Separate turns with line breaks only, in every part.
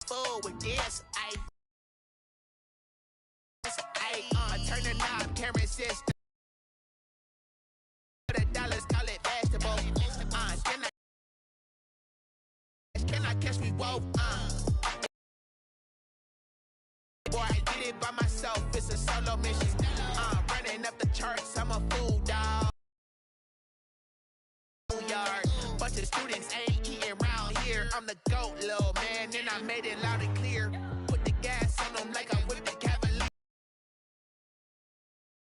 fool with this. Turn the knob, camera system. The dollars call it vegetable. Can I catch me? Whoa. Boy, I did it by myself. It's a solo mission. Running up the charts. I'm a fool, dog. Yard. Bunch of students ain't eating around here. I'm the GOAT, little man, and I made it loud and clear. Put the gas on them like I whipped the Cavalier.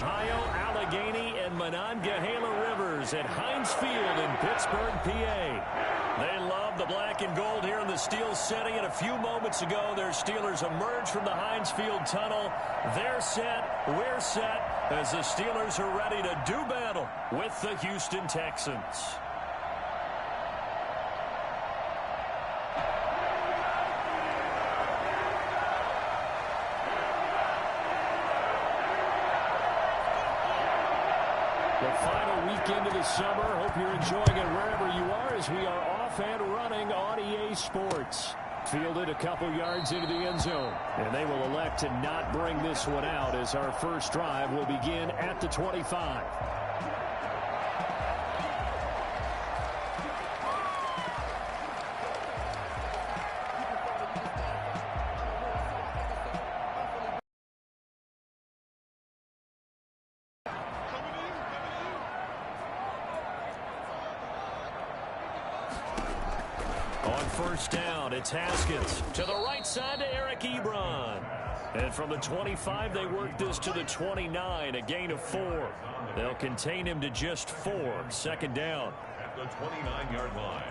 Ohio, Allegheny, and Monongahela Rivers at Heinz Field in Pittsburgh, PA. They love the black and gold here in the Steel setting, and a few moments ago, their Steelers emerged from the Heinz Field tunnel. They're set, we're set, as the Steelers are ready to do battle with the Houston Texans. The final weekend of the summer. Hope you're enjoying it wherever you are as we are off and running on EA Sports. Fielded a couple yards into the end zone. And they will elect to not bring this one out as our first drive will begin at the 25. On first down, it's Haskins to the right side to Eric Ebron. And from the 25, they work this to the 29, a gain of 4. They'll contain him to just 4. Second down.
At the 29-yard line.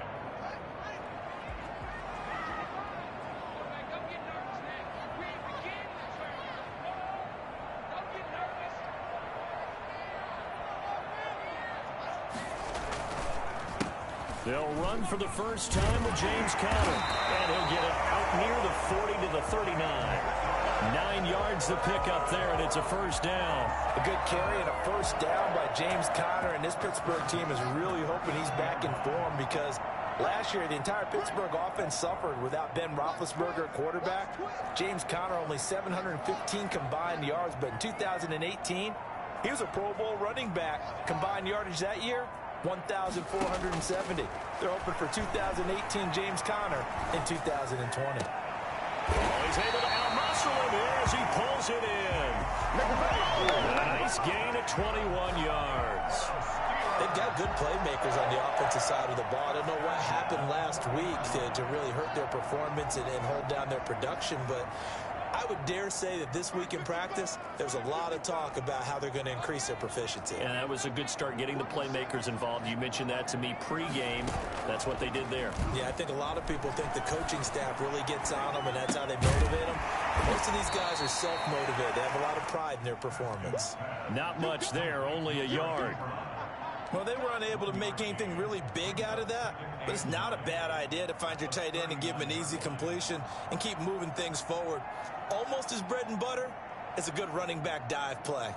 They'll run for the first time with James Conner. And he'll get it out near the 40 to the 39. 9 yards the pickup there, and it's a first down.
A good carry and a first down by James Conner, and this Pittsburgh team is really hoping he's back in form because last year the entire Pittsburgh offense suffered without Ben Roethlisberger at quarterback. James Conner only 715 combined yards, but in 2018, he was a Pro Bowl running back. Combined yardage that year, 1,470. They're hoping for 2018 James Conner in 2020.
He's able to out-muscle him here as he pulls it in. A nice gain of 21 yards.
They've got good playmakers on the offensive side of the ball. I don't know what happened last week to really hurt their performance and hold down their production, but I would dare say that this week in practice, there's a lot of talk about how they're going to increase their proficiency.
And that was a good start, getting the playmakers involved. You mentioned that to me pregame. That's what they did there.
Yeah, I think a lot of people think the coaching staff really gets on them, and that's how they motivate them. Most of these guys are self-motivated. They have a lot of pride in their performance.
Not much there, only a yard.
Well, they were unable to make anything really big out of that, but it's not a bad idea to find your tight end and give him an easy completion and keep moving things forward. Almost his bread and butter is a good running back dive play.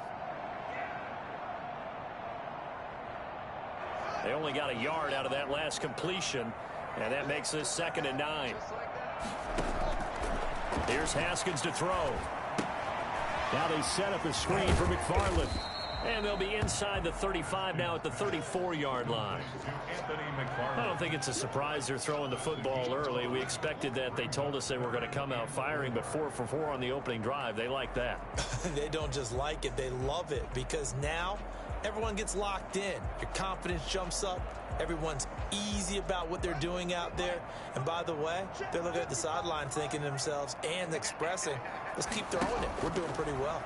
They only got a yard out of that last completion, and that makes this 2nd and 9. Here's Haskins to throw. Now they set up a screen for McFarland. And they'll be inside the 35 now at the 34-yard line. I don't think it's a surprise they're throwing the football early. We expected that. They told us they were going to come out firing, but 4 for 4 on the opening drive. They like that.
They don't just like it. They love it because now everyone gets locked in. Your confidence jumps up. Everyone's easy about what they're doing out there. And by the way, they're looking at the sideline thinking to themselves and expressing, let's keep throwing it. We're doing pretty well.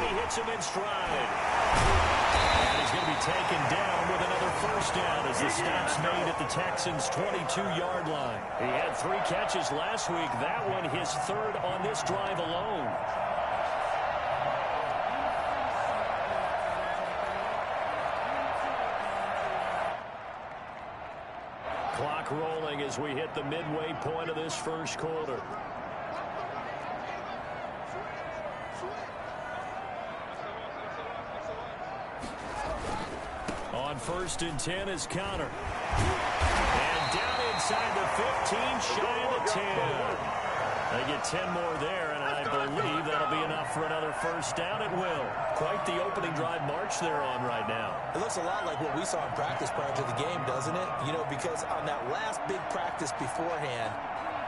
He hits him in stride. And he's going to be taken down with another first down as the stop's made at the Texans' 22-yard line. He had 3 catches last week. That one his 3rd on this drive alone. Clock rolling as we hit the midway point of this first quarter. On 1st and 10 is Conner. And down inside the 15, shy of the 10. They get 10 more there, and I believe that'll be enough for another first down. It will. Quite the opening drive march they're on right now.
It looks a lot like what we saw in practice prior to the game, doesn't it? You know, because on that last big practice beforehand,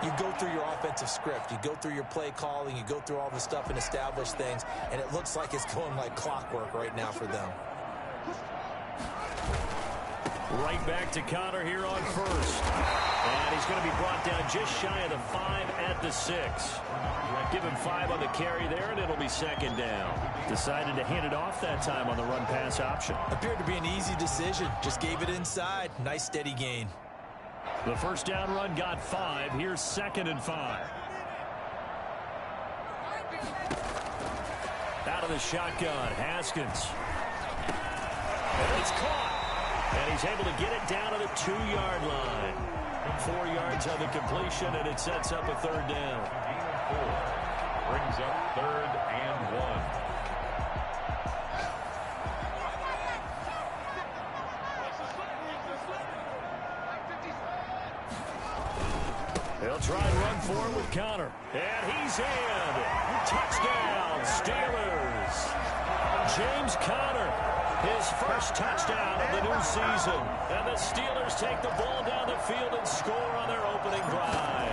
you go through your offensive script. You go through your play calling. You go through all the stuff and establish things, and it looks like it's going like clockwork right now for them.
Right back to Connor here on first. And he's going to be brought down just shy of the 5 at the 6. Give him 5 on the carry there, and it'll be second down. Decided to hand it off that time on the run-pass option.
Appeared to be an easy decision. Just gave it inside. Nice, steady gain.
The first down run got 5. Here's 2nd and 5. Out of the shotgun, Haskins. And it's caught. And he's able to get it down to the 2-yard line. 4 yards on the completion, and it sets up a third down.
Brings up 3rd and 1.
They'll try and run for it with Connor. And he's in. Touchdown, Steelers. James Conner, his first touchdown of the new season. And the Steelers take the ball down the field and score on their opening drive.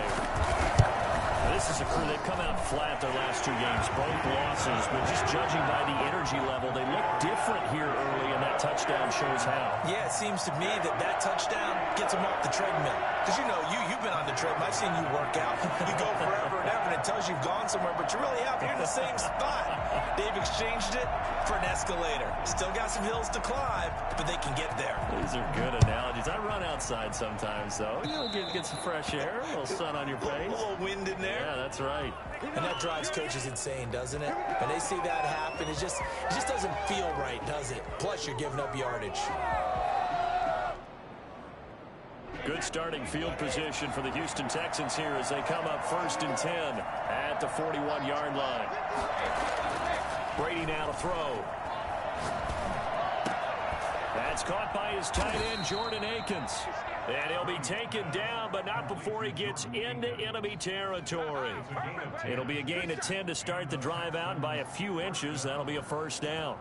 This is a crew, they've come out flat their last 2 games, both losses, but just judging by the energy level, they look different here early, and that touchdown shows how.
Yeah, it seems to me that touchdown gets them off the treadmill. Because, you know, you've been on the treadmill. I've seen you work out. You go forever and ever, and it tells you've gone somewhere, but you really have. You're in the same spot. They've exchanged it for an escalator. Still got some hills to climb, but they can get there.
These are good analogies. I run outside sometimes, though. You know, get some fresh air, a little sun on your face.
A little wind in there.
Yeah, that's right.
And that drives coaches insane, doesn't it? When they see that happen, it just doesn't feel right, does it? Plus, you're giving up yardage.
Good starting field position for the Houston Texans here as they come up 1st and 10 at the 41-yard line. Brady now to throw. That's caught by his tight end, Jordan Akins. And he'll be taken down, but not before he gets into enemy territory. It'll be a gain of 10 to start the drive out, and by a few inches, that'll be a first down.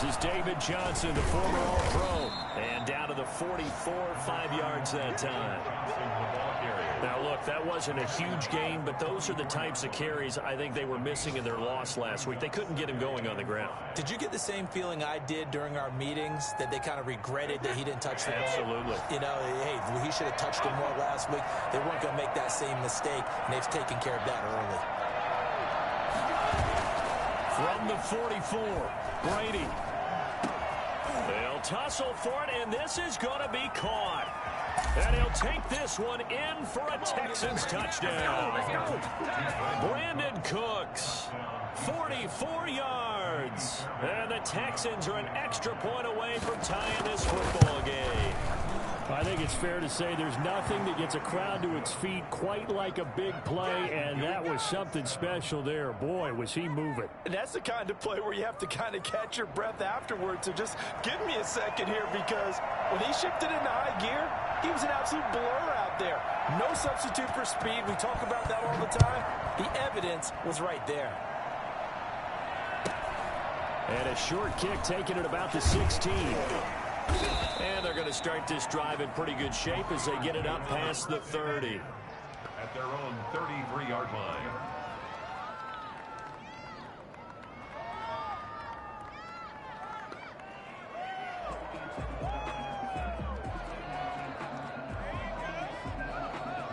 This is David Johnson, the former All-Pro, and down to the 44, 5 yards that time. Now, look, that wasn't a huge gain, but those are the types of carries I think they were missing in their loss last week. They couldn't get him going on the ground.
Did you get the same feeling I did during our meetings, that they kind of regretted that he didn't touch the ball?
Absolutely.
You know, hey, he should have touched it more last week. They weren't going to make that same mistake, and they've taken care of that early.
From the 44, Brady. They'll tussle for it, and this is going to be caught. And he'll take this one in for a Texans touchdown. Brandon Cooks, 44 yards. And the Texans are an extra point away from tying this football game. I think it's fair to say there's nothing that gets a crowd to its feet quite like a big play, and that was something special there. Boy, was he moving.
And that's the kind of play where you have to kind of catch your breath afterwards. So just give me a second here, because when he shifted into high gear, he was an absolute blur out there. No substitute for speed. We talk about that all the time. The evidence was right there.
And a short kick taken at about the 16. And they're going to start this drive in pretty good shape as they get it up past the 30.
At their own 33-yard line.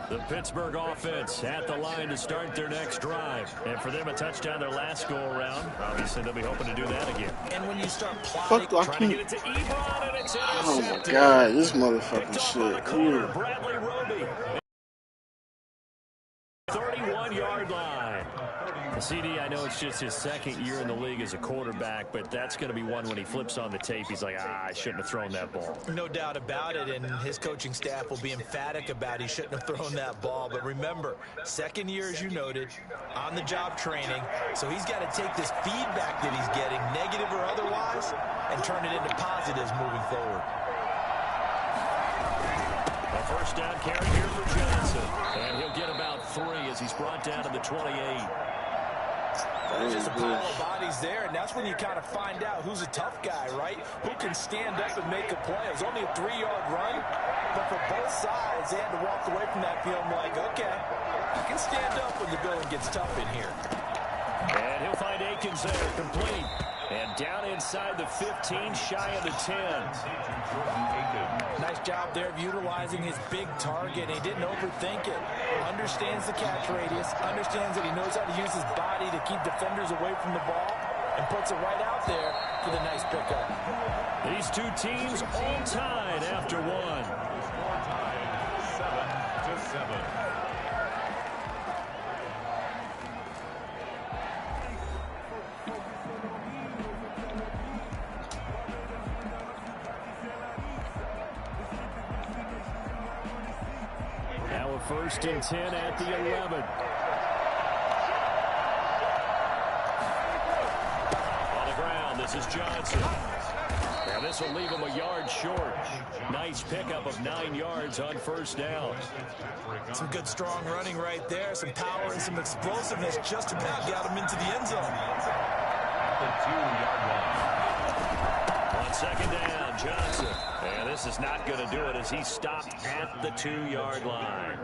The Pittsburgh offense at the line to start their next drive. And for them, a touchdown their last go-around. Obviously, they'll be hoping to do that again.
And when you start plotting,
trying to get it to Ebron, and it's intercepted.
Oh, my God, this motherfucking shit.
Corner, Bradley Roby. 31-yard line. CD, I know it's just his second year in the league as a quarterback, but that's going to be one when he flips on the tape, he's like, I shouldn't have thrown that ball.
No doubt about it, and his coaching staff will be emphatic about he shouldn't have thrown that ball. But remember, second year, as you noted, on-the-job training, so he's got to take this feedback that he's getting, negative or otherwise, and turn it into positives moving forward.
A first down carry here for Johnson, and he'll get about 3 as he's brought down to the 28.
There's just a pile of bodies there, and that's when you kind of find out who's a tough guy, right? Who can stand up and make a play. It was only a 3-yard run, but for both sides, they had to walk away from that field like, okay, I can stand up when the going gets tough in here.
And he'll find Akins there, complete. And down inside the 15, shy of the 10.
Nice job there of utilizing his big target. He didn't overthink it. Understands the catch radius. Understands that he knows how to use his body to keep defenders away from the ball. And puts it right out there for the nice pickup.
These two teams all tied after one.
7-7.
First and 10 at the 11. On the ground, this is Johnson. Now this will leave him a yard short. Nice pickup of 9 yards on first down.
Some good strong running right there. Some power and some explosiveness just about got him into the end zone.
The 2-yard line.
On second down, Johnson. And this is not going to do it as he stopped at the 2-yard line.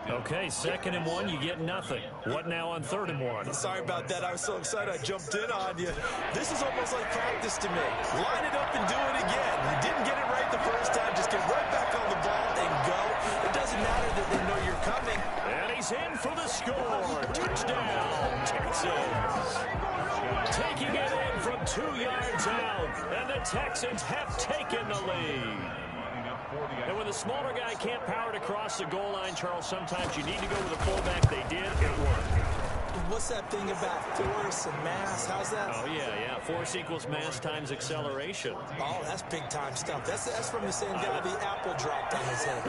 Okay, 2nd and 1, you get nothing. What now on 3rd and 1?
Sorry about that. I was so excited I jumped in on you. This is almost like practice to me. Line it up and do it again. You didn't get it right the first time. Just get right back on the ball and go. It doesn't matter that they know you're coming.
And he's in for the score. Touchdown, Texans. Taking it in from 2 yards out. And the Texans have taken the lead. And when the smaller guy can't power it across the goal line, Charles, sometimes you need to go with a fullback. They did. It worked.
What's that thing about force and mass? How's that?
Oh, yeah. Force equals mass times acceleration.
Oh, that's big-time stuff. That's from the same guy the apple dropped on his head.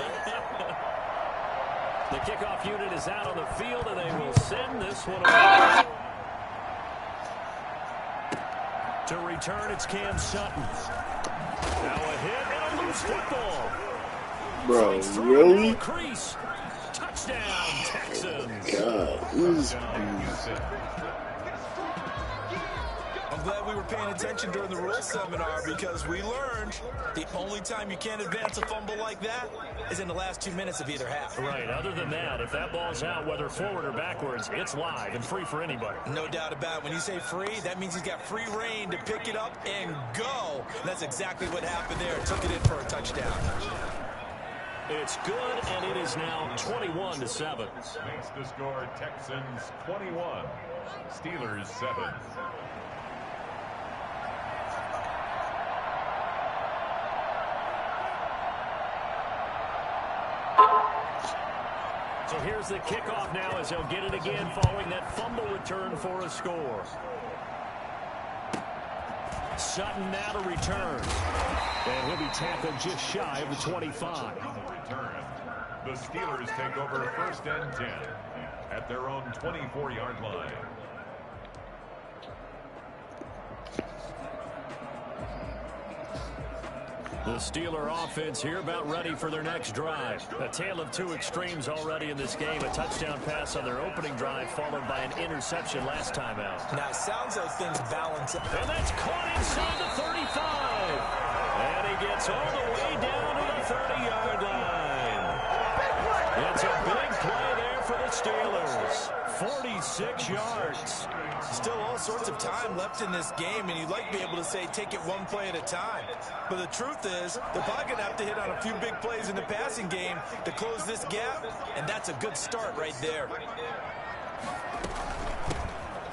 The kickoff unit is out on the field, and they will send this one away. To return, it's Cam Sutton. Now a hit and a loose football.
Bro, really?
Crease. Touchdown, Texans.
God,
I'm glad we were paying attention during the rules seminar because we learned the only time you can't advance a fumble like that is in the last 2 minutes of either half.
Right. Other than that, if that ball's out, whether forward or backwards, it's live and free for anybody.
No doubt about it. When you say free, that means he's got free reign to pick it up and go. And that's exactly what happened there. Took it in for a touchdown.
It's good, and it is now 21-7.
Makes the score Texans 21, Steelers 7.
So here's the kickoff now as they'll get it again following that fumble return for a score. Sutton now to return. And he'll be tackled just shy of the 25.
Return. The Steelers take over 1st and 10 at their own 24-yard line.
The Steeler offense here about ready for their next drive. A tale of two extremes already in this game. A touchdown pass on their opening drive followed by an interception last time out.
Now, it sounds like things balance out.
And that's caught inside the 35. And he gets all the way down to the 30-yard line. It's a big play there for the Steelers. 46 yards.
Still all sorts of time left in this game, and you'd like to be able to say take it one play at a time. But the truth is, they're probably going to have to hit on a few big plays in the passing game to close this gap, and that's a good start right there.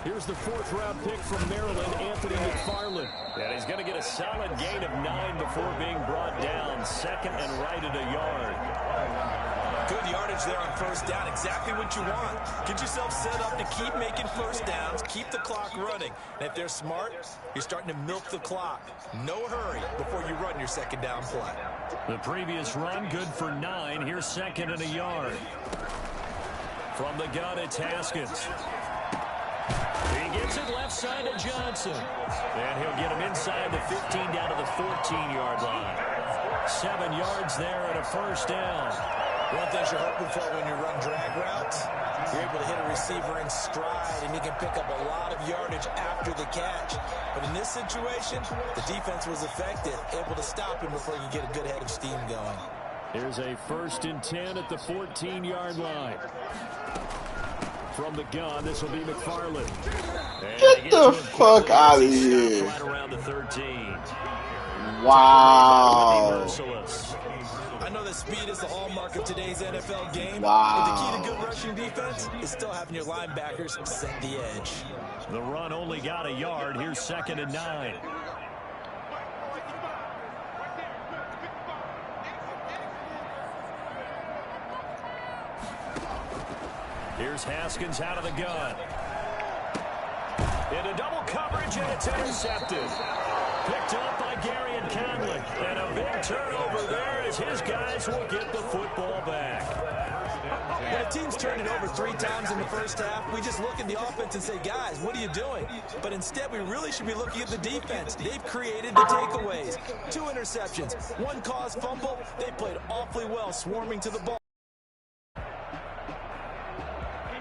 Here's the 4th-round pick from Maryland, Anthony McFarland. And he's going to get a solid gain of 9 before being brought down. 2nd and right at a yard.
Good yardage there on first down. Exactly what you want. Get yourself set up to keep making first downs, keep the clock running. And if they're smart, you're starting to milk the clock. No hurry before you run your second down play.
The previous run, good for 9. Here's 2nd and a yard. From the gun, it's Haskins. He gets it left side to Johnson. And he'll get him inside the 15 down to the 14-yard line. 7 yards there and a first down.
One thing you're hoping for when you run drag routes, you're able to hit a receiver in stride, and you can pick up a lot of yardage after the catch. But in this situation, the defense was effective, able to stop him before you get a good head of steam going.
Here's a 1st and 10 at the 14-yard line. From the gun, this will be McFarland.
Get the fuck out of here.
Right around the 13.
Wow.
I know that speed is the hallmark of today's NFL game.
Wow.
But the key to good rushing defense is still having your linebackers set the edge.
The run only got a yard. Here's 2nd and 9. Here's Haskins out of the gun. Into double coverage, and it's intercepted. Picked up by Gary and Conley. And a big turnover there as his guys will get the football back.
When a team's turned it over 3 times in the first half, we just look at the offense and say, guys, what are you doing? But instead, we really should be looking at the defense. They've created the takeaways. 2 interceptions, 1 caused fumble. They played awfully well, swarming to the ball.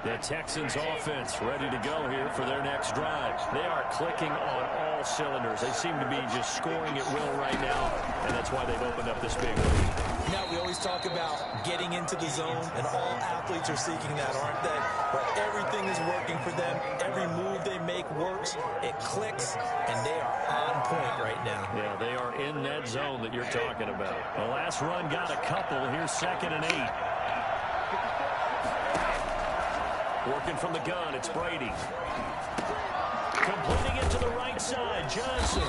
The Texans offense ready to go here for their next drive. They are clicking on all cylinders. They seem to be just scoring at will right now, and that's why they've opened up this big lead.
Now, we always talk about getting into the zone, and all athletes are seeking that, aren't they? Where everything is working for them. Every move they make works. It clicks, and they are on point right now.
Yeah, they are in that zone that you're talking about. The last run got a couple. Here's 2nd and 8. Working from the gun, it's Brady. Completing it to the right side, Johnson.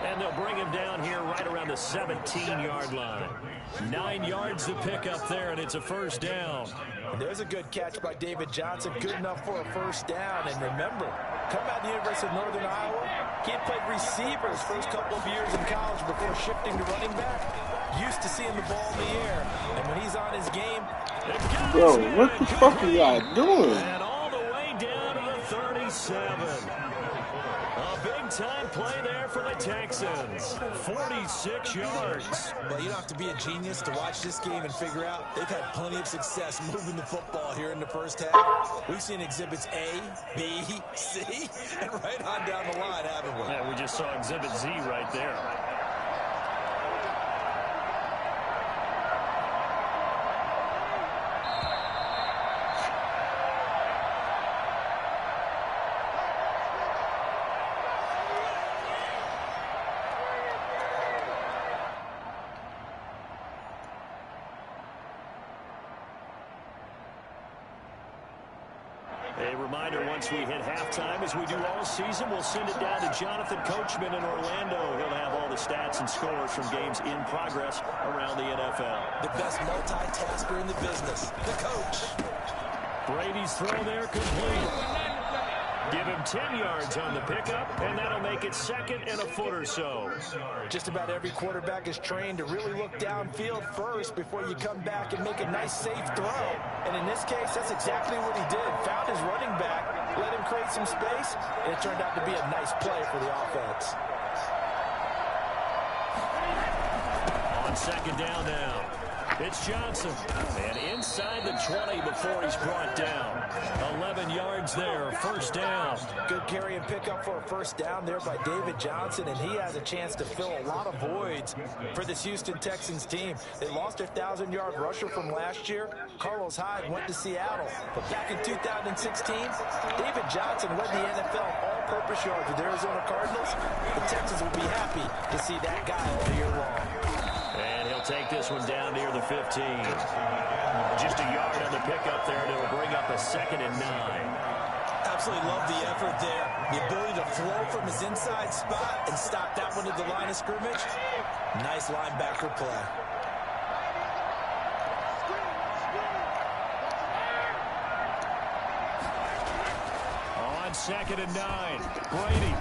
And they'll bring him down here right around the 17-yard line. 9 yards to pick up there, and it's a first down.
And there's a good catch by David Johnson, good enough for a first down. And remember, come out of the University of Northern Iowa, he had played receiver his first couple of years in college before shifting to running back. Used to seeing the ball in the air. And when he's on his game,
bro, what the fuck are y'all doing?
And all the way down to the 37. A big-time play there for the Texans. 46 yards.
Well, you don't have to be a genius to watch this game and figure out they've had plenty of success moving the football here in the first half. We've seen exhibits A, B, C, and right on down the line, haven't we?
Yeah, we just saw exhibit Z right there. A reminder, once we hit halftime, as we do all season, we'll send it down to Jonathan Coachman in Orlando. He'll have all the stats and scores from games in progress around the NFL.
The best multitasker in the business, the coach.
Brady's throw there complete. Give him 10 yards on the pickup, and that'll make it 2nd and a foot or so.
Just about every quarterback is trained to really look downfield first before you come back and make a nice, safe throw. And in this case, that's exactly what he did. Found his running back, let him create some space, and it turned out to be a nice play for the offense.
On 2nd down now. It's Johnson. And inside the 20 before he's brought down. 11 yards there, first down.
Good carry and pickup for a first down there by David Johnson, and he has a chance to fill a lot of voids for this Houston Texans team. They lost their 1,000-yard rusher from last year. Carlos Hyde went to Seattle. But back in 2016, David Johnson led the NFL all-purpose yards with the Arizona Cardinals. The Texans will be happy to see that guy all year long.
And he'll take this one down near the 15. Just a yard on the pickup there, and it'll bring up a 2nd and 9.
Absolutely love the effort there. The ability to flow from his inside spot and stop that one at the line of scrimmage. Nice linebacker play.
2nd and 9. Brady.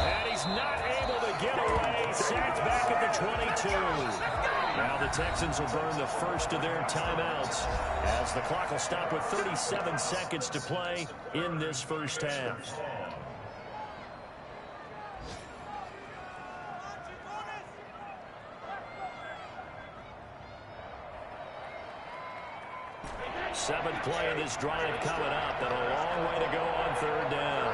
And he's not able to get away. Sacked back at the 22. Now the Texans will burn the first of their timeouts as the clock will stop with 37 seconds to play in this first half. Seventh play of this drive coming up, and a long way to go on 3rd down.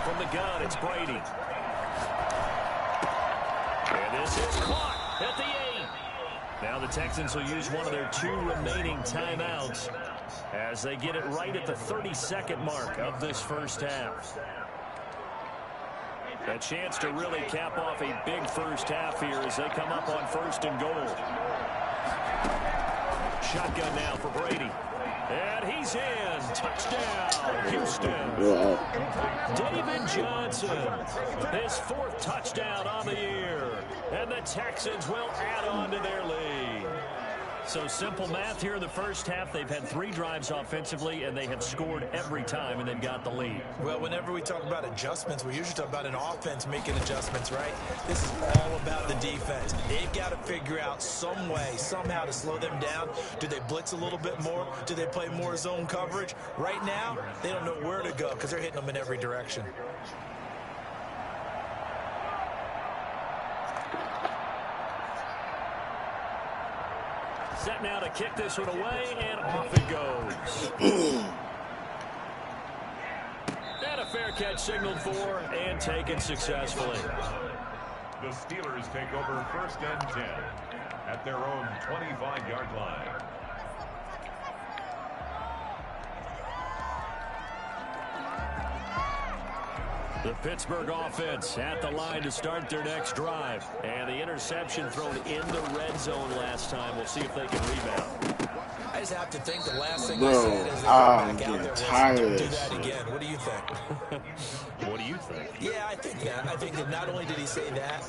From the gun, it's Brady. And this is caught at the 8. Now the Texans will use one of their 2 remaining timeouts as they get it right at the 32nd mark of this first half. A chance to really cap off a big first half here as they come up on 1st and goal. Shotgun now for Brady. And he's in. Touchdown, Houston. David Johnson, his 4th touchdown on the year. And the Texans will add on to their lead. So simple math here in the first half. They've had 3 drives offensively, and they have scored every time, and they've got the lead.
Well, whenever we talk about adjustments, we usually talk about an offense making adjustments, right? This is all about the defense. They've got to figure out some way, somehow to slow them down. Do they blitz a little bit more? Do they play more zone coverage? Right now, they don't know where to go because they're hitting them in every direction.
Set now to kick this one away, and off it goes. And a fair catch signaled for and taken successfully.
The Steelers take over 1st and 10 at their own 25-yard line.
The Pittsburgh offense at the line to start their next drive. And the interception thrown in the red zone last time. We'll see if they can rebound.
I just have to think the last thing
Bro,
I said is
I'm
back out there
tired
don't
of
do
this
that
shit.
again. What do you think?
What do you think?
Yeah, I think that. I think that not only did he say that,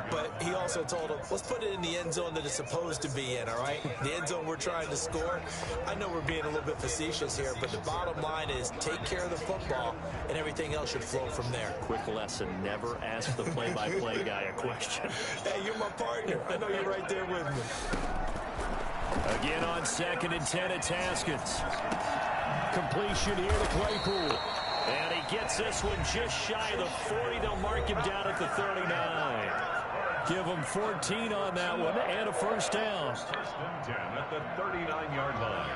but he also told him, let's put it in the end zone that it's supposed to be in, all right? The end zone we're trying to score. I know we're being a little bit facetious here, but the bottom line is take care of the football, and everything else should flow from there.
Quick lesson, never ask the play-by-play guy a question.
Hey, you're my partner. I know you're right there with me.
Again on 2nd and 10, it's Haskins. Completion here to Claypool. And he gets this one just shy of the 40. They'll mark him down at the 39. Give him 14 on that one and a first down.
1st and 10 at the 39-yard line.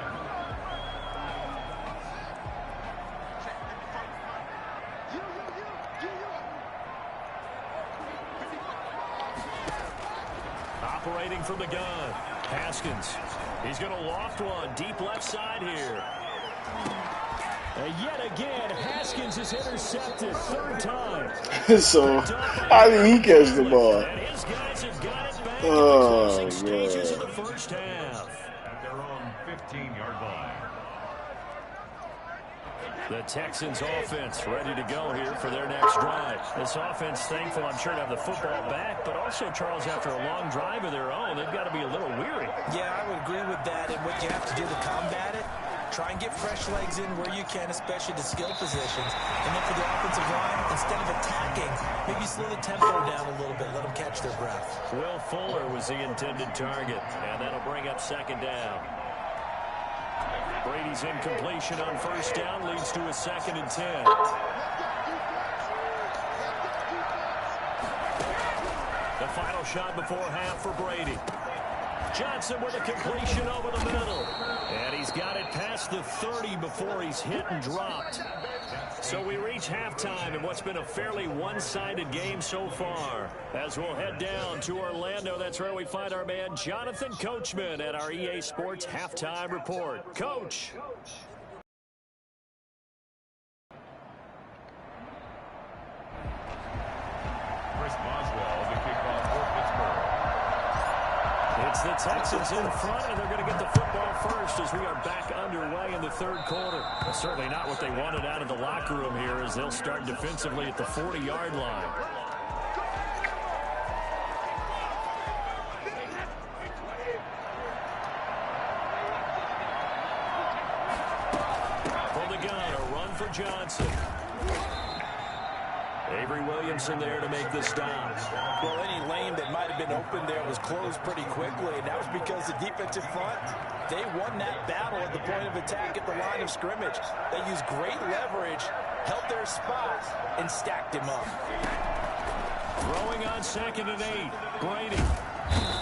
Operating from the gun, Haskins. He's going to loft one deep left side here. And yet again, Haskins is intercepted 3rd time.
So, how did he catch the ball?
And his guys have got it back in the
Oh,
closing stages of
man.
the first half.
At their own 15-yard line.
The Texans offense ready to go here for their next drive. This offense thankful, I'm sure, to have the football back, but also, Charles, after a long drive of their own, they've got to be a little weary.
Yeah, I would agree with that. And what you have to do to combat it, try and get fresh legs in where you can, especially the skill positions. And then for the offensive line, instead of attacking, maybe slow the tempo down a little bit. Let them catch their breath.
Will Fuller was the intended target, and that'll bring up 2nd down. Brady's incompletion on 1st down leads to a 2nd and 10. The final shot before half for Brady. Johnson with a completion over the middle. And he's got it past the 30 before he's hit and dropped. So we reach halftime in what's been a fairly one-sided game so far. As we'll head down to Orlando, that's where we find our man Jonathan Coachman at our EA Sports Halftime Report. Coach.
Chris Boswell, the kickoff for Pittsburgh.
It's the Texans in front, and they're going to get the football first as we are back underway in the 3rd quarter. Certainly not what they wanted out of the locker room here as they'll start defensively at the 40-yard line. From the Williamson. Avery Williamson there to make the stop.
Well, any lane that might have been open there was closed pretty quickly, and that was because the defensive front, they won that battle at the point of attack at the line of scrimmage. They used great leverage, held their spot, and stacked him up.
Throwing on 2nd and 8. Brady.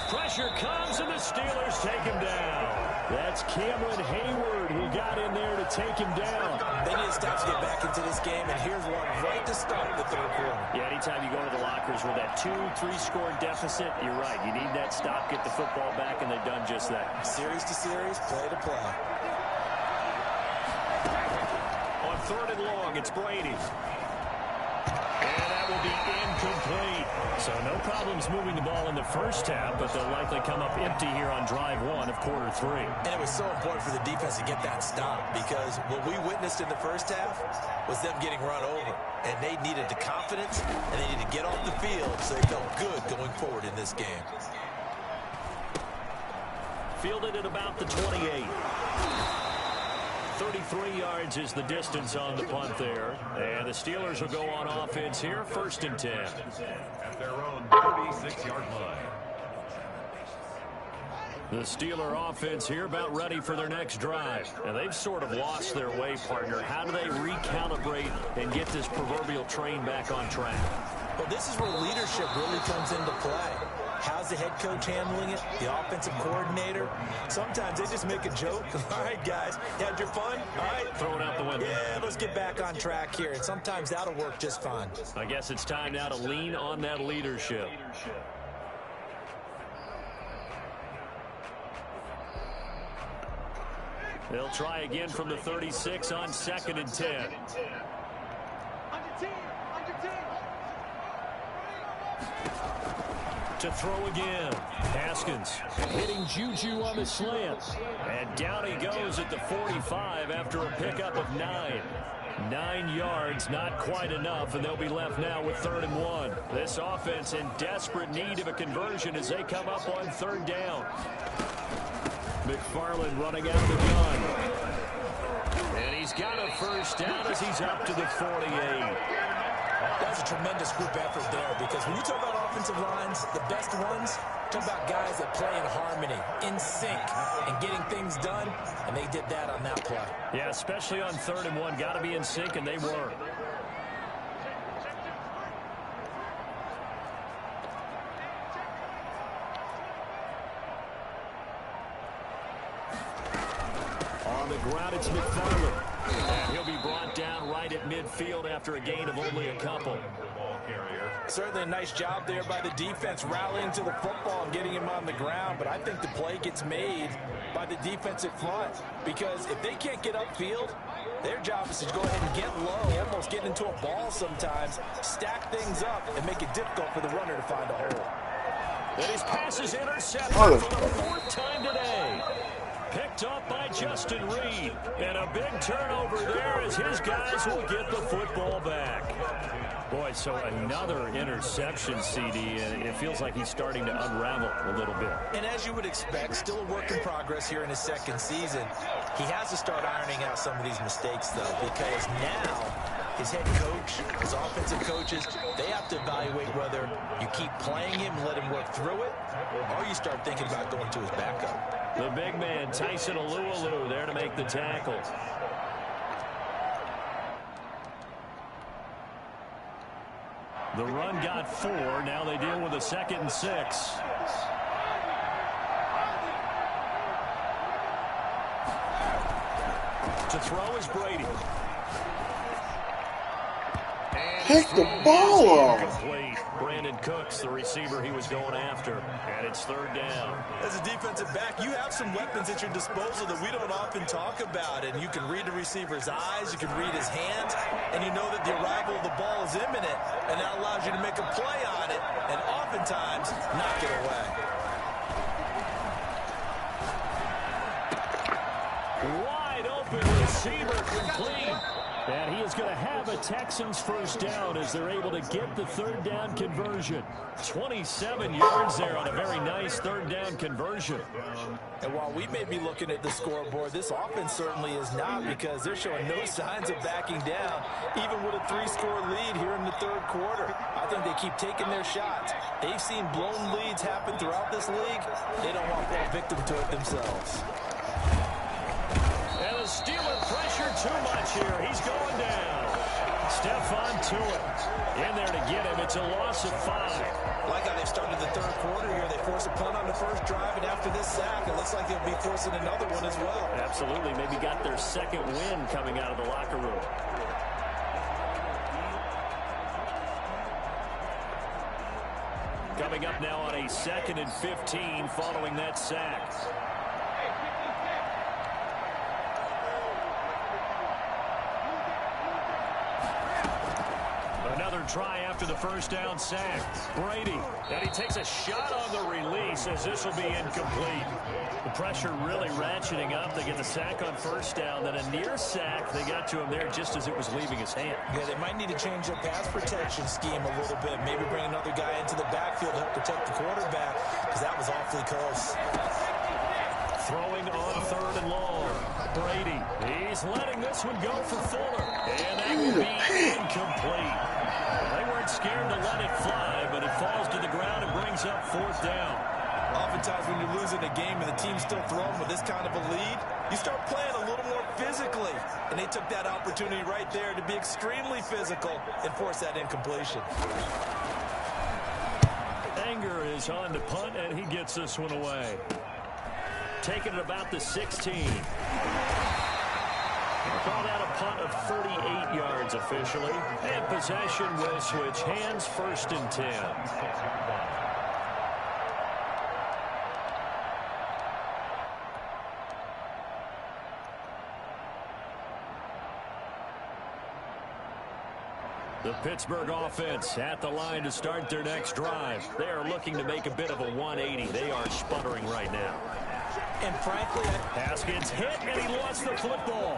Pressure comes, and the Steelers take him down. That's Cameron Hayward who got in there to take him down.
They need to stop to get back into this game, and here's one right to start the third quarter.
Yeah, anytime you go to the lockers with that 2-3 score deficit, you're right. You need that stop, get the football back, and they've done just that.
Series to series, play to play.
On 3rd and long, it's Brady. And that will be incomplete. So no problems moving the ball in the first half, but they'll likely come up empty here on drive 1 of quarter 3.
And it was so important for the defense to get that stop, because what we witnessed in the first half was them getting run over. And they needed the confidence, and they needed to get off the field so they felt good going forward in this game.
Fielded at about the 28. 33 yards is the distance on the punt there. And the Steelers will go on offense here, 1st and 10.
At their own 36-yard line.
The Steeler offense here about ready for their next drive. And they've sort of lost their way, partner. How do they recalibrate and get this proverbial train back on track?
Well, this is where leadership really comes into play. How's the head coach handling it? The offensive coordinator? Sometimes they just make a joke. All right, guys, you had your fun? All right.
Throw it out the window.
Yeah, let's get back on track here. And sometimes that'll work just fine.
I guess it's time now to lean on that leadership. They'll try again from the 36 on 2nd and 10. To throw again. Haskins hitting Juju on the slant. And down he goes at the 45 after a pickup of 9. 9 yards, not quite enough, and they'll be left now with 3rd and 1. This offense in desperate need of a conversion as they come up on 3rd down. McFarland running out of the gun. And he's got a first down as he's up to the 48.
That's a tremendous group effort there, because when you talk about offensive lines, the best ones, talk about guys that play in harmony, in sync, and getting things done, and they did that on that play.
Yeah, especially on 3rd and 1. Got to be in sync, and they were. On the ground, it's McFarland. And he'll be brought down right at midfield after a gain of only a couple.
Certainly a nice job there by the defense rallying to the football and getting him on the ground, but I think the play gets made by the defensive front, because if they can't get upfield, their job is to go ahead and get low, almost get into a ball sometimes, stack things up, and make it difficult for the runner to find a hole.
And his pass is intercepted for the 4th time today. Picked up by Justin Reed. And a big turnover there as his guys will get the football back. Boy, so another interception, CD, and it feels like he's starting to unravel a little bit.
And as you would expect, still a work in progress here in his 2nd season. He has to start ironing out some of these mistakes, though, because now his head coach, his offensive coaches, they have to evaluate whether you keep playing him and let him work through it, or you start thinking about going to his backup.
The big man, Tyson Alualu, there to make the tackle. The run got 4. Now they deal with a 2nd and 6. To throw is Brady.
Pick the ball off.
Brandon Cooks, the receiver he was going after. And it's 3rd down.
As a defensive back, you have some weapons at your disposal that we don't often talk about. And you can read the receiver's eyes, you can read his hands, and you know that the arrival of the ball is imminent. And that allows you to make a play on it and oftentimes knock it away.
Wide open receiver complete. And he is going to have a Texans first down as they're able to get the third down conversion. 27 yards there on a very nice third down conversion.
And while we may be looking at the scoreboard, this offense certainly is not, because they're showing no signs of backing down, even with a 3-score lead here in the third quarter. I think they keep taking their shots. They've seen blown leads happen throughout this league. They don't want to fall victim to it themselves.
And the Steeler pressure too much here. He's going down. Stephon Tuitt in there to get him. It's a loss of 5.
Like how they started the third quarter here. They forced a punt on the first drive, and after this sack, it looks like they'll be forcing another one as well.
Absolutely. Maybe got their second win coming out of the locker room. Coming up now on a 2nd and 15 following that sack. Another try after the first down sack. Brady, and he takes a shot on the release as this will be incomplete. The pressure really ratcheting up. They get the sack on first down, then a near sack. They got to him there just as it was leaving his hand.
Yeah, they might need to change their pass protection scheme a little bit. Maybe bring another guy into the backfield to help protect the quarterback, because that was awfully close.
Throwing on 3rd and long. Brady, he's letting this one go for Fuller. And that will be incomplete. They weren't scared to let it fly, but it falls to the ground and brings up 4th down.
Oftentimes when you're losing a game and the team's still throwing with this kind of a lead, you start playing a little more physically. And they took that opportunity right there to be extremely physical and force that incompletion.
Anger is on to punt, and he gets this one away. Taking it about the 16. Called out a punt of 38 yards officially. And possession will switch hands, 1st and 10. The Pittsburgh offense at the line to start their next drive. They are looking to make a bit of a 180. They are sputtering right now.
And frankly,
Haskins hit, and he lost the football.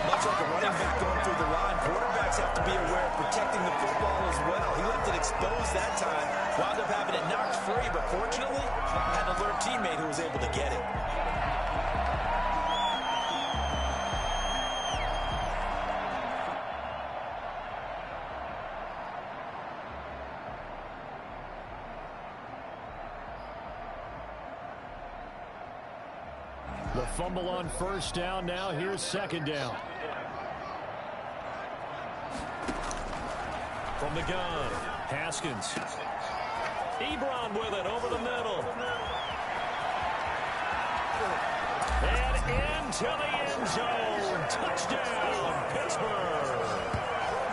Much like a running back going through the line, quarterbacks have to be aware of protecting the football as well. He left it exposed that time, wound up having it knocked free, but fortunately, had an alert teammate who was able to get it.
The fumble on first down. Now here's 2nd down. From the gun, Haskins. Ebron with it over the middle. And into the end zone. Touchdown, Pittsburgh.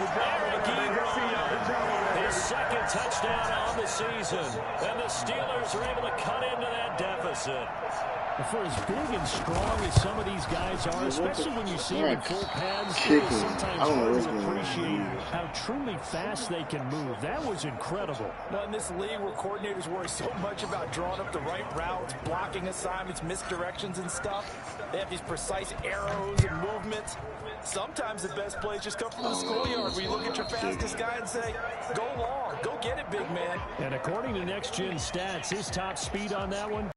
Eric Ebron, his 2nd touchdown on the season. And the Steelers are able to cut into that deficit. For as big and strong as some of these guys are, especially when you see them in full pads, it's sometimes hard to appreciate how truly fast they can move. That was incredible.
Now, in this league where coordinators worry so much about drawing up the right routes, blocking assignments, misdirections and stuff, they have these precise arrows and movements. Sometimes the best plays just come from the schoolyard where you look at your fastest guy and say, go long, go get it, big man.
And according to Next Gen Stats, his top speed on that one,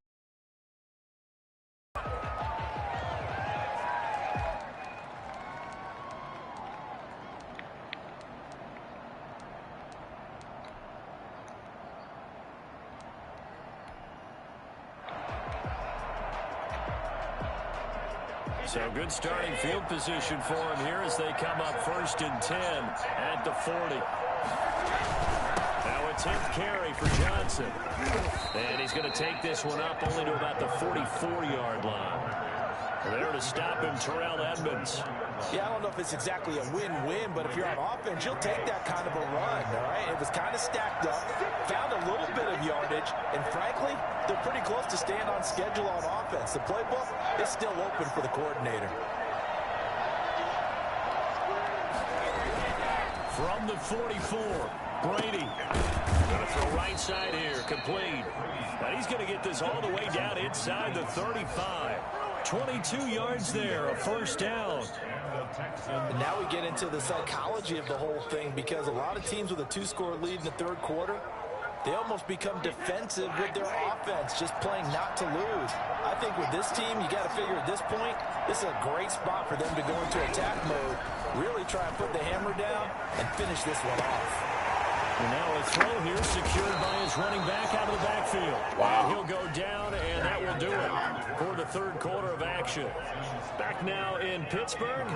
so good starting field position for him here as they come up 1st and 10 at the 40. Now a 10th carry for Johnson. And he's going to take this one up only to about the 44-yard line. There to stop him, Terrell Edmunds.
Yeah, I don't know if it's exactly a win-win, but if you're on offense, you'll take that kind of a run, all right? It was kind of stacked up, found a little bit of yardage, and frankly, they're pretty close to staying on schedule on offense. The playbook is still open for the coordinator.
From the 44, Brady. Going to throw right side here, complete. And he's going to get this all the way down inside the 35. 22 yards there, a first down.
And now we get into the psychology of the whole thing, because a lot of teams with a 2-score lead in the third quarter, they almost become defensive with their offense, just playing not to lose. I think with this team, you got to figure at this point, this is a great spot for them to go into attack mode, really try and put the hammer down and finish this one off.
And now a throw here secured by his running back out of the backfield.
Wow.
And he'll go down, and that will do it for the third quarter of action. Back now in Pittsburgh.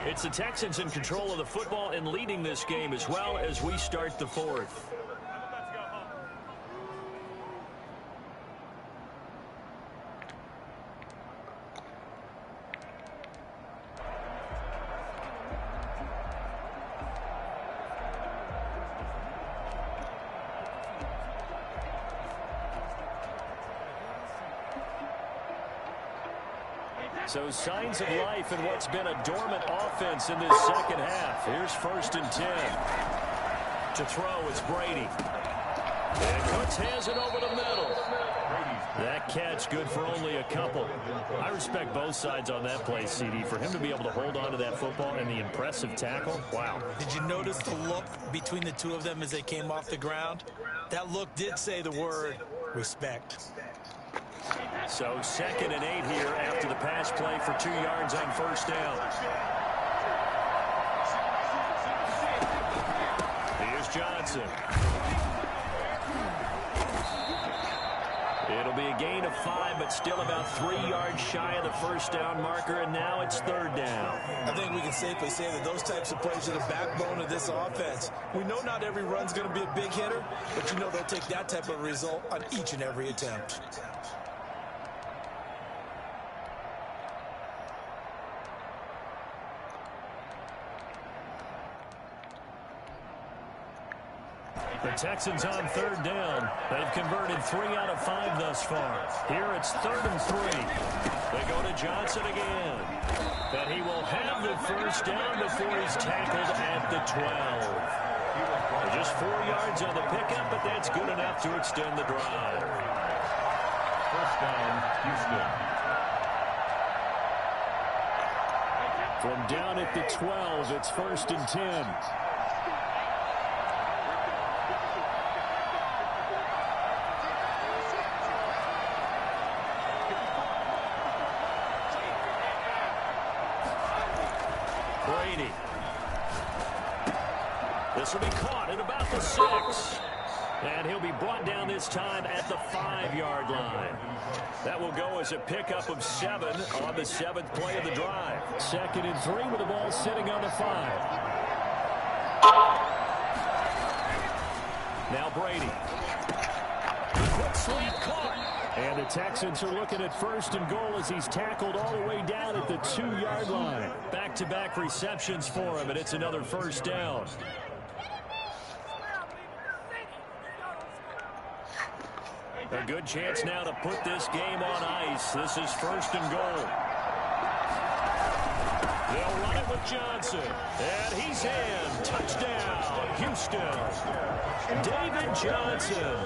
It's the Texans in control of the football and leading this game as well as we start the fourth. So signs of life in what's been a dormant offense in this second half. Here's 1st and 10. To throw, it's Brady. And Cooks has it over the middle. That catch good for only a couple. I respect both sides on that play, CD. For him to be able to hold on to that football and the impressive tackle, wow.
Did you notice the look between the two of them as they came off the ground? That look did say the word respect.
So 2nd and 8 here after the pass play for 2 yards on first down. Here's Johnson. It'll be a gain of 5, but still about 3 yards shy of the first down marker, and now it's 3rd down.
I think we can safely say that those types of plays are the backbone of this offense. We know not every run's going to be a big hitter, but you know they'll take that type of result on each and every attempt.
The Texans on 3rd down. They've converted 3 out of 5 thus far. Here it's 3rd and 3. They go to Johnson again. And he will have the first down before he's tackled at the 12. Just 4 yards on the pickup, but that's good enough to extend the drive.
First down, Houston.
From down at the 12, it's 1st and 10. Brady. This will be caught at about the 6. And he'll be brought down this time at the 5-yard line. That will go as a pickup of 7 on the 7th play of the drive. 2nd and 3 with the ball sitting on the 5. Now Brady. Quick sweep caught. And the Texans are looking at 1st and goal as he's tackled all the way down at the 2-yard line. Back-to-back receptions for him, and it's another first down. A good chance now to put this game on ice. This is 1st and goal. They'll run it with Johnson. And he's in. Touchdown, Houston. David Johnson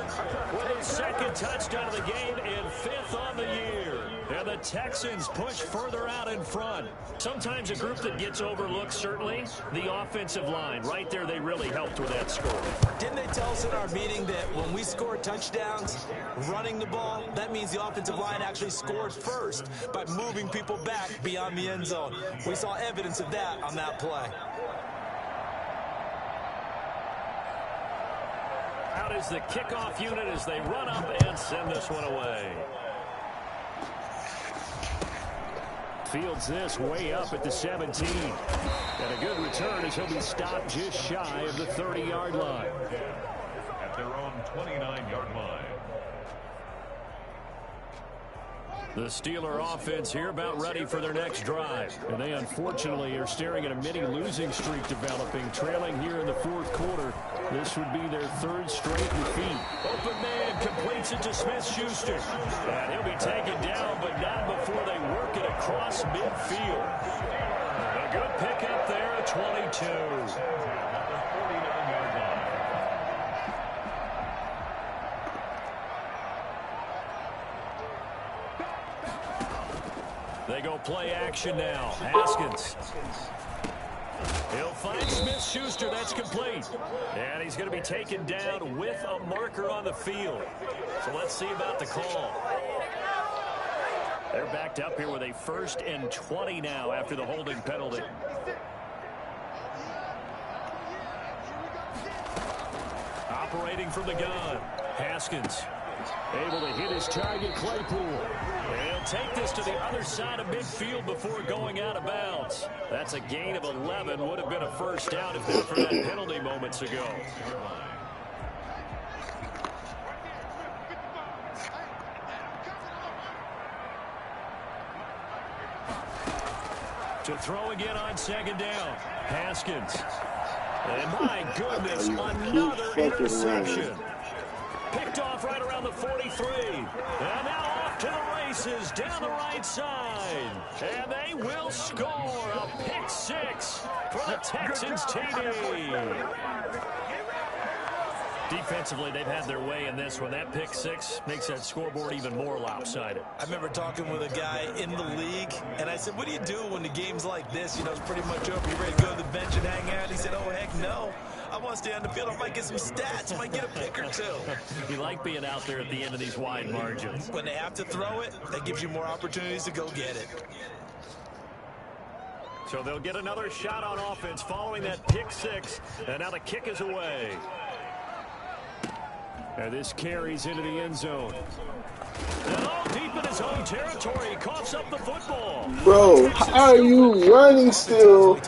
with his 2nd touchdown of the game and 5th on the year. And the Texans push further out in front. Sometimes a group that gets overlooked, certainly, the offensive line. Right there, they really helped with that score.
Didn't they tell us in our meeting that when we score touchdowns, running the ball, that means the offensive line actually scored first by moving people back beyond the end zone. We saw evidence of that on that play.
Out is the kickoff unit as they run up and send this one away. Fields this way up at the 17. And a good return as he'll be stopped just shy of the 30-yard line.
At their own 29-yard line.
The Steeler offense here about ready for their next drive. And they unfortunately are staring at a mini losing streak developing, trailing here in the 4th quarter. This would be their 3rd straight defeat. Open man completes it to Smith-Schuster. And he'll be taken down, but not before they work it across midfield. A good pickup there at 22. They go play action now. Haskins. He'll find Smith-Schuster. That's complete. And he's going to be taken down with a marker on the field. So let's see about the call. They're backed up here with a 1st and 20 now after the holding penalty. Operating from the gun. Haskins able to hit his target, Claypool. He'll take this to the other side of midfield before going out of bounds. That's a gain of 11. Would have been a first down if not for that penalty moments ago. To throw again on 2nd down. Haskins. And my goodness, another interception. Picked off right around the 43. And now off to the races down the right side. And they will score a pick 6 for the Texans TD. Defensively, they've had their way in this one. That pick 6 makes that scoreboard even more lopsided.
I remember talking with a guy in the league, and I said, what do you do when the game's like this? You know, it's pretty much over. You ready to go to the bench and hang out? He said, oh, heck no. I want to stay on the field. I might get some stats. I might get a pick or 2.
You like being out there at the end of these wide margins.
When they have to throw it, that gives you more opportunities to go get it.
So they'll get another shot on offense following that pick 6, and now the kick is away. And this carries into the end zone. And all deep in his own territory, he coughs up the football.
Bro, how are you running still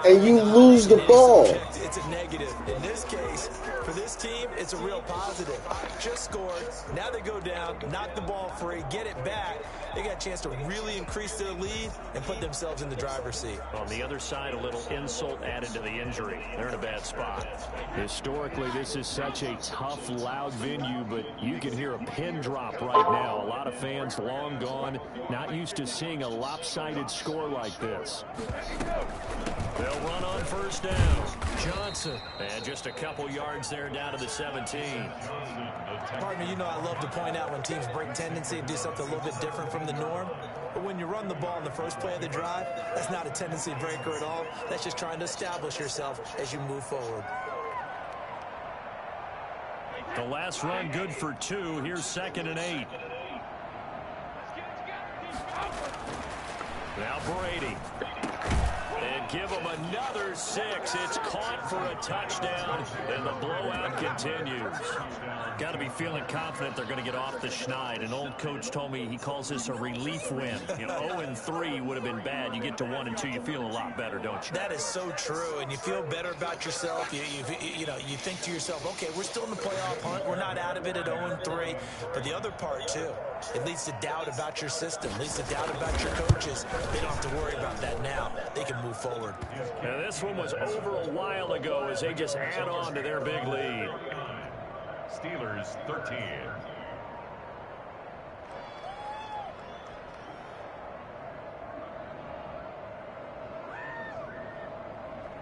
and you lose the ball?
It's a negative. In this case, for this team, it's a real positive. Just scored. Now they go down, knock the ball free, get it back. They got a chance to really increase their lead and put themselves in the driver's seat.
On the other side, a little insult added to the injury. They're in a bad spot. Historically, this is such a tough, loud venue, but you can hear a pin drop right now. A lot of fans long gone, not used to seeing a lopsided score like this. They'll run on 1st down. Johnson. And just a couple yards there down to the 17.
Partner, you know I love to point out when teams break tendency and do something a little bit different from the norm. But when you run the ball in the first play of the drive, that's not a tendency breaker at all. That's just trying to establish yourself as you move forward.
The last run good for 2. Here's 2nd and 8. Now Brady. And give him another 6. It's caught for a touchdown, and the blowout continues. Got to be feeling confident they're going to get off the schneid. An old coach told me he calls this a relief win. You know, 0-3 would have been bad. You get to 1-2, you feel a lot better, don't you?
That is so true, and you feel better about yourself. You know, you think to yourself, okay, we're still in the playoff hunt. We're not out of it at 0-3. But the other part, too, it leads to doubt about your system, leads to doubt about your coaches. They don't have to worry about that now. They can move forward.
Now, this one was over a while ago as they just add on to their big lead.
Steelers 13.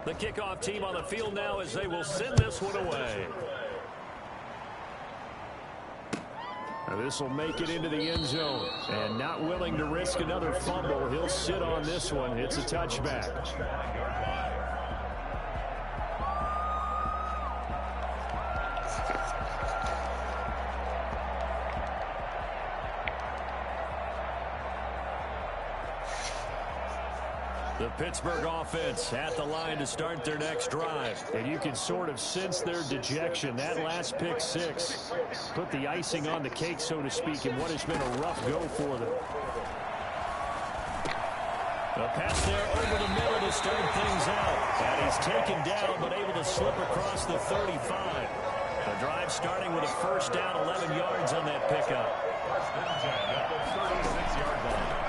The kickoff team on the field now as they will send this one away. Now this will make it into the end zone. And not willing to risk another fumble, he'll sit on this one. It's a touchback. The Pittsburgh offense at the line to start their next drive. And you can sort of sense their dejection. That last pick 6 put the icing on the cake, so to speak, in what has been a rough go for them. A pass there over the middle to start things out. And he's taken down, but able to slip across the 35. The drive starting with a first down, 11 yards on that pickup.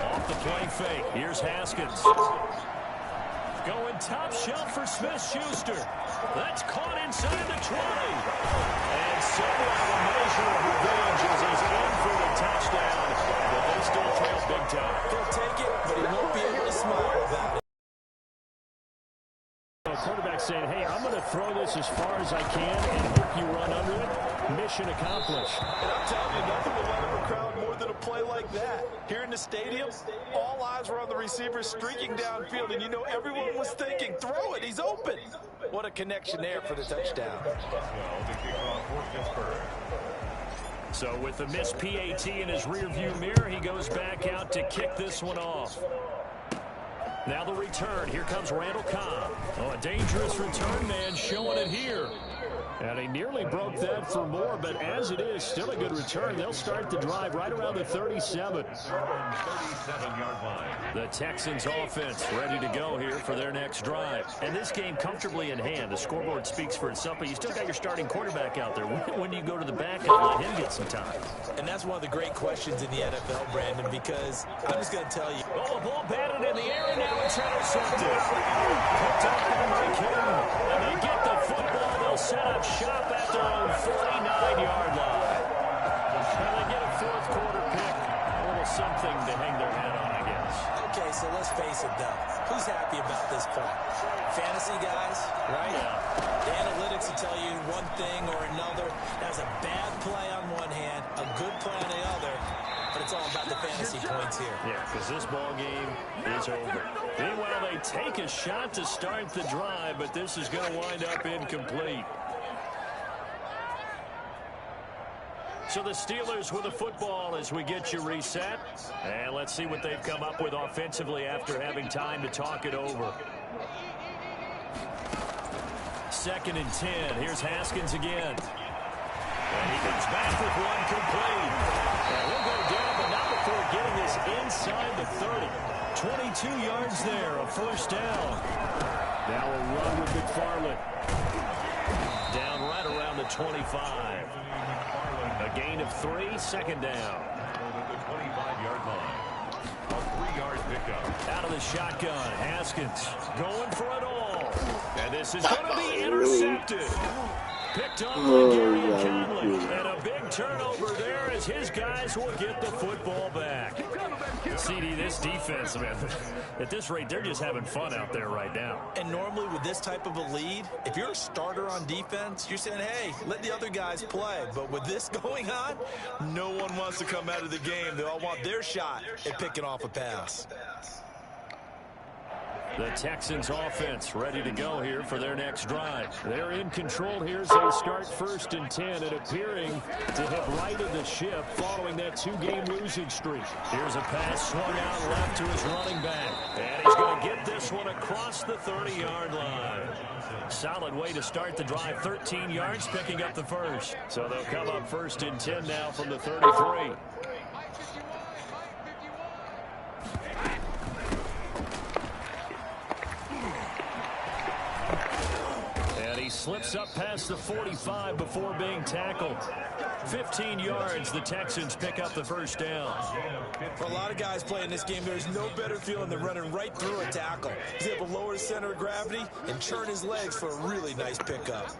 Off the play fake. Here's Haskins. Going top shelf for Smith-Schuster. That's caught inside the 20. And somewhat a measure of revenge as he's in for the touchdown. But they still trail big time.
He'll take it, but he won't be able to smile about it.
Quarterbacks saying, hey, I'm going to throw this as far as I can and hope you run under it. Mission accomplished.
And I'm telling you, nothing will light up a crowd more than a play like that. Here in the stadium, all eyes were on the receiver streaking downfield, and you know everyone was thinking, throw it, he's open. What a connection there for the touchdown.
So with the missed PAT in his rearview mirror, he goes back out to kick this one off. Now the return. Here comes Randall Cobb. Oh, a dangerous return man showing it here. And he nearly broke that for more, but as it is, still a good return. They'll start the drive right around the 37.
37-yard line.
The Texans offense ready to go here for their next drive. And this game comfortably in hand. The scoreboard speaks for itself, but you still got your starting quarterback out there. When do you go to the back and let him get some time?
And that's one of the great questions in the NFL, Brandon, because I'm just going to tell you.
Oh, the ball batted in the air, and now it's intercepted. Picked up by Mike Hilton. And they get the football. They'll set up shop at their own 49-yard line. And they get a fourth quarter pick. A little something to hang their hat on, I guess.
Okay, so let's face it, though. Who's happy about this point? Fantasy guys, right?
Yeah.
The analytics will tell you one thing or another. That's a bad play on one hand, a good play on the other. But it's all about the fantasy points here.
Yeah, because this ball game is over. Meanwhile, they take a shot to start the drive, but this is going to wind up incomplete. So the Steelers with the football as we get you reset. And let's see what they've come up with offensively after having time to talk it over. 2nd and 10. Here's Haskins again. And he comes back with one complete. And he'll go down, but not before getting this inside the 30. 22 yards there, a first down. Now a run with McFarland. Down right around the 25. A gain of 3, 2nd down.
The 25-yard line. A 3-yard pickup.
Out of the shotgun, Haskins going for it all. And this is going to be intercepted. Picked up by Gary Conley. And a big turnover there as his guys will get the football back. CD, this defense, man, at this rate, they're just having fun out there right now.
And normally with this type of a lead, if you're a starter on defense, you're saying, hey, let the other guys play. But with this going on, no one wants to come out of the game. They all want their shot at picking off a pass.
The Texans offense ready to go here for their next drive. They're in control here as they start 1st and 10 and appearing to have righted the ship following that 2-game losing streak. Here's a pass swung out left to his running back. And he's going to get this one across the 30-yard line. Solid way to start the drive. 13 yards, picking up the first. So they'll come up 1st and 10 now from the 33. Slips up past the 45 before being tackled. 15 yards, the Texans pick up the first down.
For a lot of guys playing this game, there's no better feeling than running right through a tackle. He's able to lower his center of gravity and churn his legs for a really nice pickup.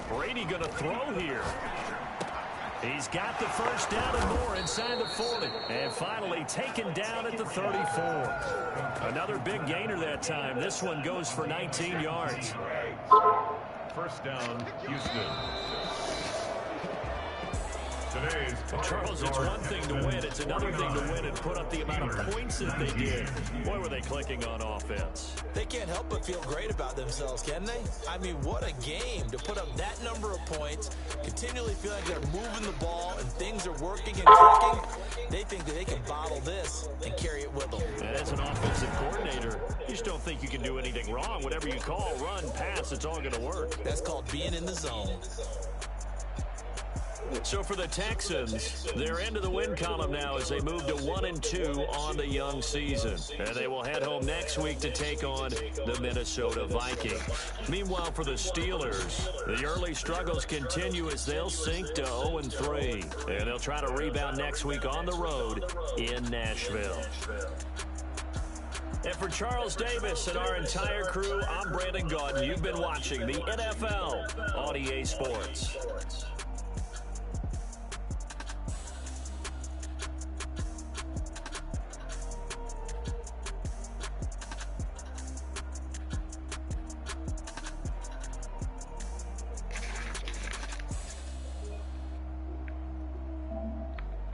Brady going to throw here. He's got the first down and more inside the 40. And finally taken down at the 34. Another big gainer that time. This one goes for 19 yards.
First down, Houston.
Charles, it's one thing to win. It's another thing to win and put up the amount of points that they did. Boy, were they clicking on offense.
They can't help but feel great about themselves, can they? I mean, what a game to put up that number of points, continually feel like they're moving the ball and things are working and clicking. They think that they can bottle this and carry it with them.
And as an offensive coordinator, you just don't think you can do anything wrong. Whatever you call, run, pass, it's all going to work.
That's called being in the zone.
So for the Texans, they're into the win column now as they move to 1-2 on the young season. And they will head home next week to take on the Minnesota Vikings. Meanwhile, for the Steelers, the early struggles continue as they'll sink to 0-3. And they'll try to rebound next week on the road in Nashville. And for Charles Davis and our entire crew, I'm Brandon Gaudin. You've been watching the NFL on EA Sports.